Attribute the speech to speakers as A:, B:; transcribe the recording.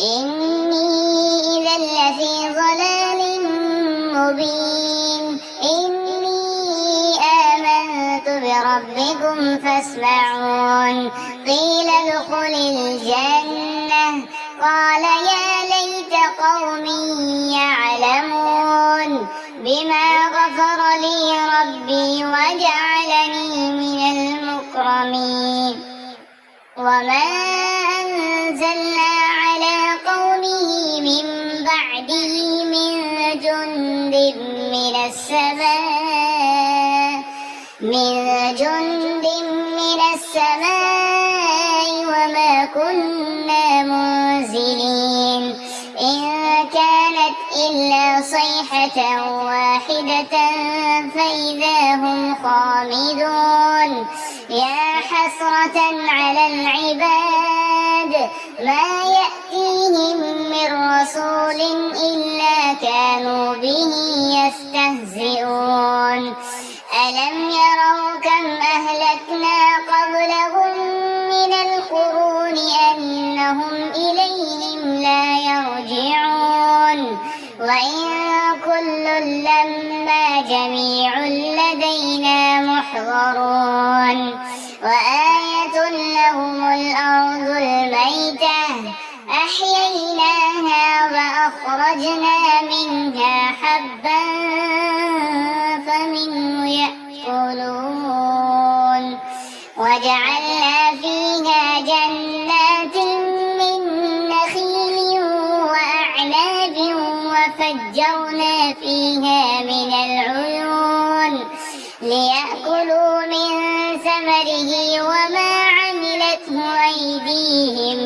A: إني إذا لفي ضلال مبين إني آمنت بربكم فاسمعون قيل ادخل الجنة قال يا ليت قومي يعلمون بما غفر لي ربي وجعلني من المكرمين وما أنزلنا على قومه من بعده من جند من السماء وما كنا منزلين إن كانت إلا صيحة واحدة فإذا هم خامدون يا حسرة على العباد ما يأتيهم من رسول إلا كانوا به يستهزئون ألم يروا كم أهلكنا قبلهم من القرون أنهم إليهم لا يرجعون وإن كل لما جميع لدينا محضرون وآية لهم الأرض الميتة أحييناها وأخرجنا منها حبا فمنه يأكلون وجعلنا فيها جنات من نخيل وأعناب وفجرنا فيها من العيون ليأكلوا من ثمره وما عملته أيديهم